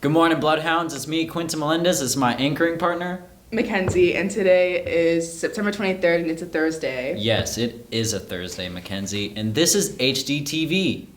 Good morning, Bloodhounds. It's me, Quinton Melendez. It's my anchoring partner. Mackenzie, and today is September 23rd, and it's a Thursday. Yes, it is a Thursday, Mackenzie, and this is HDTV.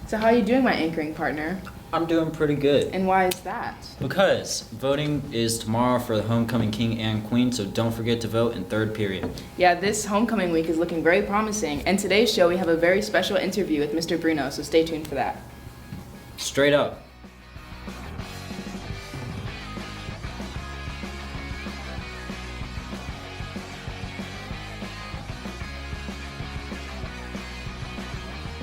So how are you doing, my anchoring partner? I'm doing pretty good. And why is that? Because voting is tomorrow for the homecoming king and queen, so don't forget to vote in third period. Yeah, this homecoming week is looking very promising, and today's show we have a very special interview with Mr. Bruno, so stay tuned for that. Straight up.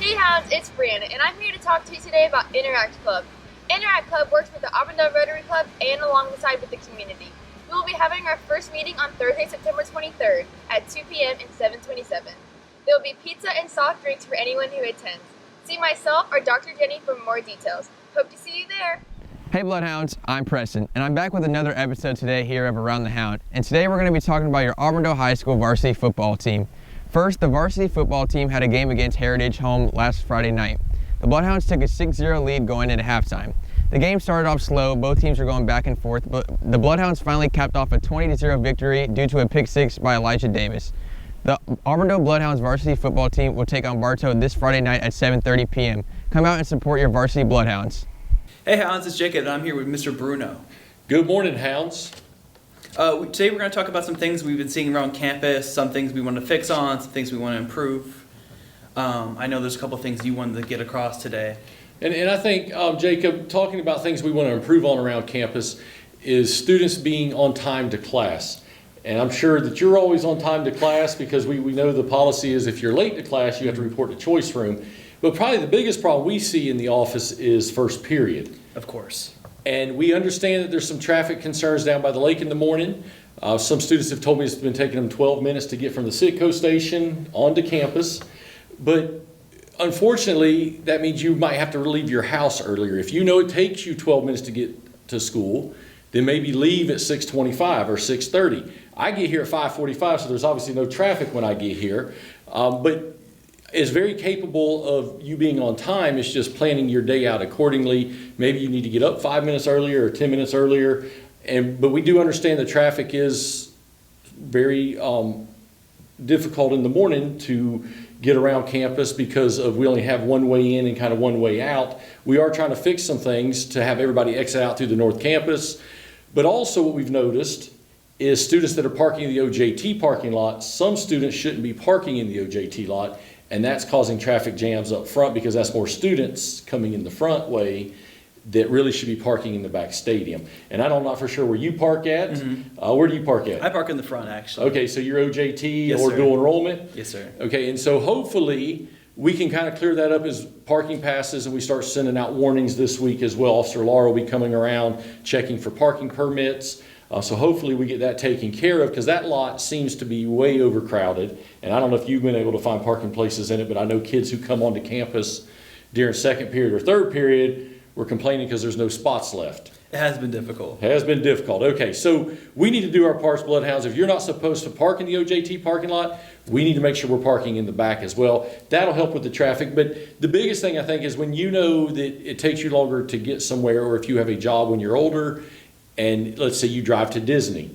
Hey Hounds, it's Brianna, and I'm here to talk to you today about Interact Club. Interact Club works with the Auburndale Rotary Club and alongside with the community. We will be having our first meeting on Thursday, September 23rd at 2 p.m. and 727. There will be pizza and soft drinks for anyone who attends. See myself or Dr. Jenny for more details. Hope to see you there. Hey Bloodhounds, I'm Preston, and I'm back with another episode today here of Around the Hound. And today we're going to be talking about your Auburndale High School varsity football team. First, the varsity football team had a game against Heritage home last Friday night. The Bloodhounds took a 6-0 lead going into halftime. The game started off slow, both teams were going back and forth, but the Bloodhounds finally capped off a 20-0 victory due to a pick six by Elijah Davis. The Auburndale Bloodhounds varsity football team will take on Bartow this Friday night at 7:30 p.m. Come out and support your varsity Bloodhounds. Hey Hounds, it's Jacob, and I'm here with Mr. Bruno. Good morning, Hounds. Today we're going to talk about some things we've been seeing around campus, some things we want to fix on, some things we want to improve. I know there's a couple things you wanted to get across today. And I think, Jacob, talking about things we want to improve on around campus is students being on time to class. And I'm sure that you're always on time to class because we know the policy is if you're late to class, you have to report to choice room. But probably the biggest problem we see in the office is first period. Of course. And we understand that there's some traffic concerns down by the lake in the morning. Some students have told me it's been taking them 12 minutes to get from the Citgo station onto campus. But unfortunately, that means you might have to leave your house earlier. If you know it takes you 12 minutes to get to school, then maybe leave at 6:25 or 6:30. I get here at 5:45, so there's obviously no traffic when I get here. But is very capable of you being on time. It's just planning your day out accordingly. Maybe you need to get up 5 minutes earlier or 10 minutes earlier. But we do understand the traffic is very difficult in the morning to get around campus because we only have one way in and kind of one way out. We are trying to fix some things to have everybody exit out through the north campus. But also what we've noticed is students that are parking in the OJT parking lot, some students shouldn't be parking in the OJT lot. And that's causing traffic jams up front because that's more students coming in the front way that really should be parking in the back stadium. And I'm not for sure where you park at. Mm-hmm. Where do you park at? I park in the front, actually. Okay, so you're OJT Yes, or sir. dual enrollment? Yes, sir. Okay, and so hopefully we can kind of clear that up as parking passes and we start sending out warnings this week as well. Officer Laura will be coming around checking for parking permits. So hopefully we get that taken care of because that lot seems to be way overcrowded. And I don't know if you've been able to find parking places in it, but I know kids who come onto campus during second period or third period were complaining because there's no spots left. It has been difficult. Has been difficult. Okay, so we need to do our parts, Bloodhounds. If you're not supposed to park in the OJT parking lot, we need to make sure we're parking in the back as well. That'll help with the traffic. But the biggest thing I think is when you know that it takes you longer to get somewhere, or if you have a job when you're older, and let's say you drive to Disney,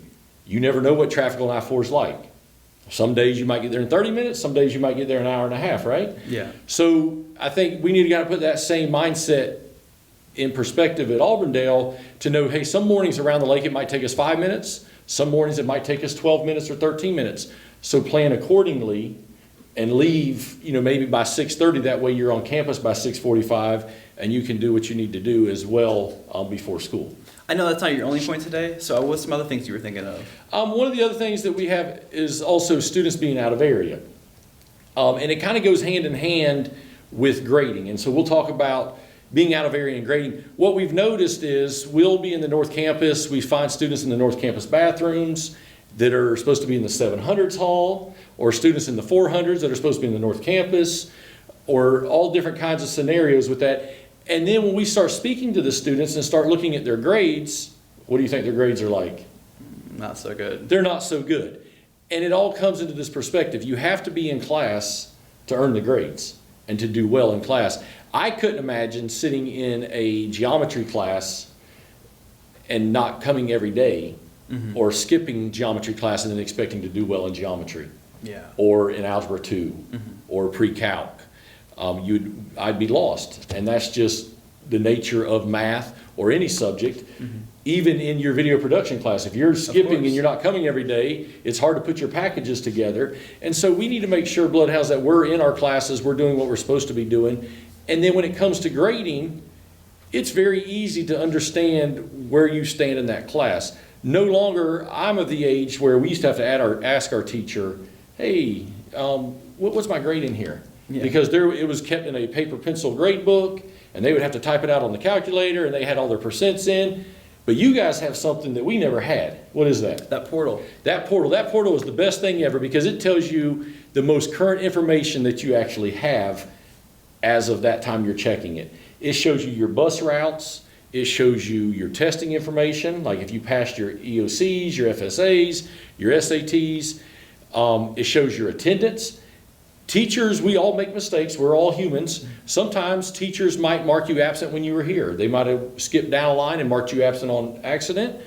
you never know what traffic on I-4 is like. Some days you might get there in 30 minutes, some days you might get there in an hour and a half, right? Yeah. So I think we need to kind of put that same mindset in perspective at Auburndale to know, hey, some mornings around the lake it might take us 5 minutes, some mornings it might take us 12 minutes or 13 minutes. So plan accordingly and leave, maybe by 6:30, that way you're on campus by 6:45 and you can do what you need to do as well before school. I know that's not your only point today, so what's some other things you were thinking of? One of the other things that we have is also students being out of area. And it kind of goes hand in hand with grading. And so we'll talk about being out of area and grading. What we've noticed is we'll be in the North Campus. We find students in the North Campus bathrooms that are supposed to be in the 700s hall, or students in the 400s that are supposed to be in the North Campus, or all different kinds of scenarios with that. And then when we start speaking to the students and start looking at their grades, what do you think their grades are like? Not so good. They're not so good. And it all comes into this perspective. You have to be in class to earn the grades and to do well in class. I couldn't imagine sitting in a geometry class and not coming every day, or skipping geometry class and then expecting to do well in geometry, or in Algebra 2, or pre-calc. I'd be lost. And that's just the nature of math or any subject. Even in your video production class, if you're skipping and you're not coming every day, it's hard to put your packages together. And so we need to make sure, Bloodhounds, that we're in our classes, we're doing what we're supposed to be doing. And then when it comes to grading, it's very easy to understand where you stand in that class. No longer, I'm of the age where we used to have to ask our teacher, hey, what's my grade in here? Because it was kept in a paper pencil grade book, and they would have to type it out on the calculator, and they had all their percents in. But you guys have something that we never had. What is that? That portal. That portal is the best thing ever, because it tells you the most current information that you actually have as of that time you're checking it. It shows you your bus routes. It shows you your testing information, like if you passed your EOCs, your FSAs, your SATs. It shows your attendance. Teachers, we all make mistakes. We're all humans. Sometimes teachers might mark you absent when you were here. They might have skipped down a line and marked you absent on accident.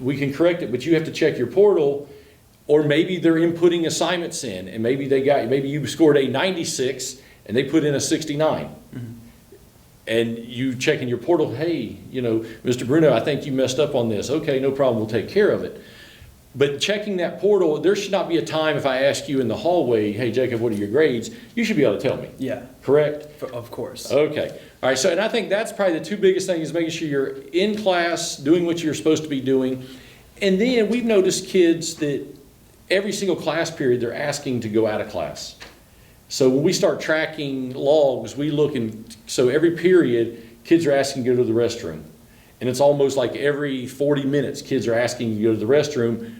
We can correct it, but you have to check your portal. Or maybe they're inputting assignments in, and maybe you scored a 96 and they put in a 69. And you check in your portal, hey, Mr. Bruno, I think you messed up on this. Okay, no problem, we'll take care of it. But checking that portal, there should not be a time if I ask you in the hallway, hey, Jacob, what are your grades? You should be able to tell me. Yeah. Correct? Of course. Okay. All right, and I think that's probably the two biggest things, is making sure you're in class, doing what you're supposed to be doing. And then we've noticed kids that every single class period, they're asking to go out of class. So when we start tracking logs, so every period, kids are asking to go to the restroom. And it's almost like every 40 minutes, kids are asking to go to the restroom.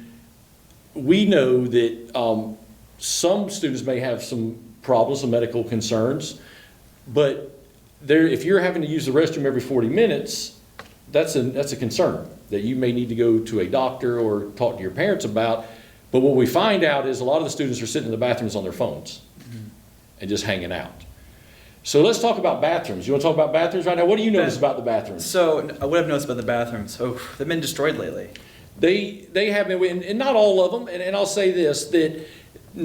We know that some students may have some problems, some medical concerns, but if you're having to use the restroom every 40 minutes, that's a concern that you may need to go to a doctor or talk to your parents about. But what we find out is a lot of the students are sitting in the bathrooms on their phones and just hanging out. So let's talk about bathrooms. You want to talk about bathrooms right now? What do you notice about the bathrooms? So what I've noticed about the bathrooms, they've been destroyed lately. They have been, and not all of them, and I'll say this, that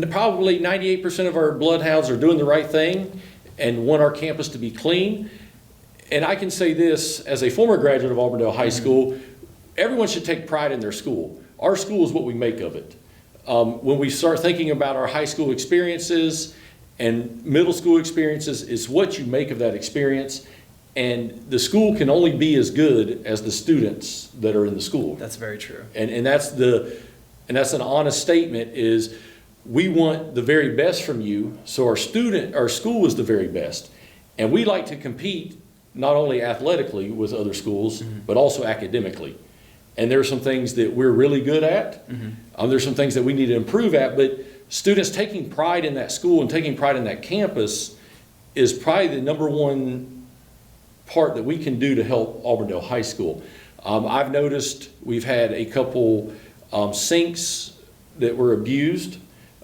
probably 98% of our bloodhounds are doing the right thing and want our campus to be clean. And I can say this, as a former graduate of Auburndale High School, everyone should take pride in their school. Our school is what we make of it. When we start thinking about our high school experiences and middle school experiences, it's what you make of that experience. And the school can only be as good as the students that are in the school. That's very true. And that's an honest statement, is we want the very best from you. So our school is the very best. And we like to compete not only athletically with other schools, but also academically. And there are some things that we're really good at. There's some things that we need to improve at, but students taking pride in that school and taking pride in that campus is probably the number one part that we can do to help Auburndale High School. I've noticed we've had a couple sinks that were abused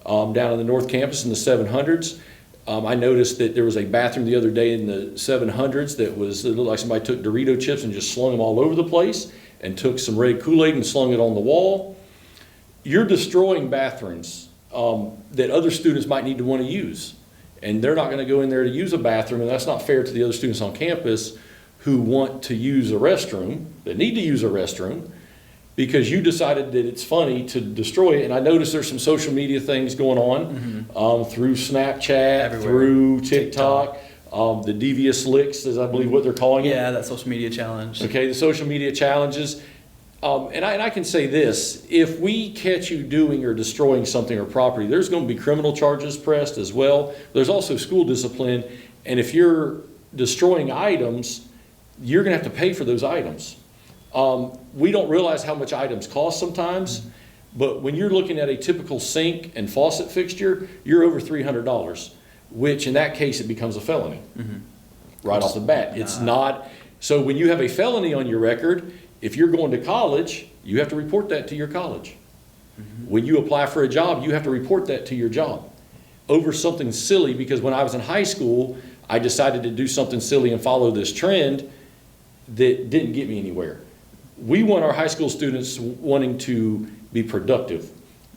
down on the North Campus in the 700s. I noticed that there was a bathroom the other day in the 700s that looked like somebody took Dorito chips and just slung them all over the place, and took some red Kool-Aid and slung it on the wall. You're destroying bathrooms that other students might need to want to use. And they're not going to go in there to use a bathroom, and that's not fair to the other students on campus who want to use a restroom, that need to use a restroom, because you decided that it's funny to destroy it. And I noticed there's some social media things going on through Snapchat, everywhere, through TikTok. The devious licks, as I believe what they're calling it. Yeah, that social media challenge. Okay, the social media challenges. And I can say this, if we catch you doing or destroying something or property, there's going to be criminal charges pressed as well. There's also school discipline, and if you're destroying items, you're going to have to pay for those items. We don't realize how much items cost sometimes, but when you're looking at a typical sink and faucet fixture, you're over $300, which in that case, it becomes a felony. Right off the bat. It's not, so when you have a felony on your record, if you're going to college, you have to report that to your college. When you apply for a job, you have to report that to your job over something silly, because when I was in high school, I decided to do something silly and follow this trend that didn't get me anywhere. We want our high school students wanting to be productive,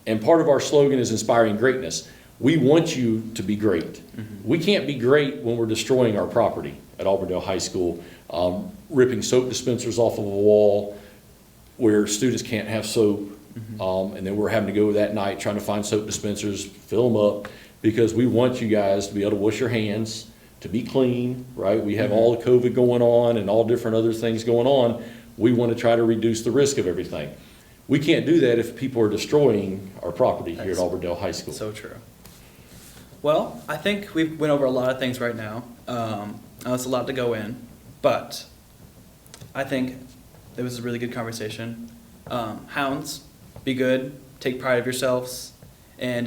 and part of our slogan is inspiring greatness. We want you to be great. We can't be great when we're destroying our property at Auburndale High School, ripping soap dispensers off of a wall where students can't have soap, and then we're having to go that night trying to find soap dispensers, fill them up, because we want you guys to be able to wash your hands, to be clean, right? We have all the COVID going on and all different other things going on. We want to try to reduce the risk of everything. We can't do that if people are destroying our property here at Auburndale High School. So true. Well, I think we've went over a lot of things right now. That's a lot to go in, but I think it was a really good conversation. Hounds, be good, take pride of yourselves, and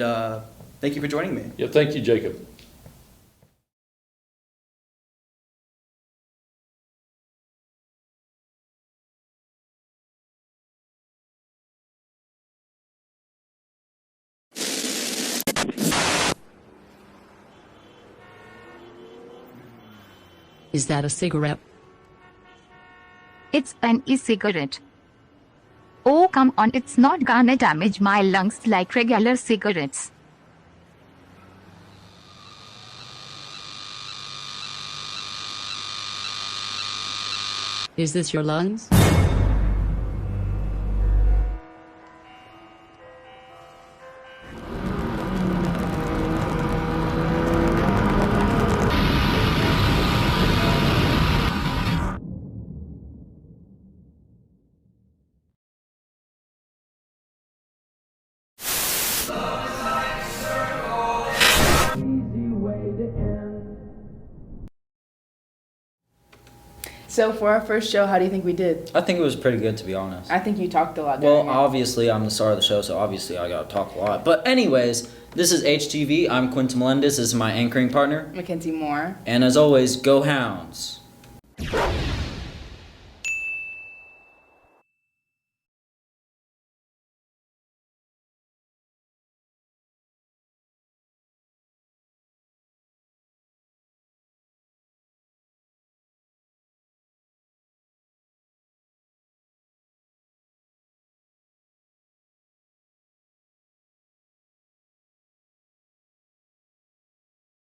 thank you for joining me. Yeah, thank you, Jacob. Is that a cigarette? It's an e-cigarette. Oh come on, it's not gonna damage my lungs like regular cigarettes. Is this your lungs? So for our first show, how do you think we did? I think it was pretty good, to be honest. I think you talked a lot. Well, during it. obviously, I'm the star of the show, so obviously I gotta talk a lot. But anyways, this is HTV. I'm Quinton Melendez. This is my anchoring partner. Mackenzie Moore. And as always, go Hounds.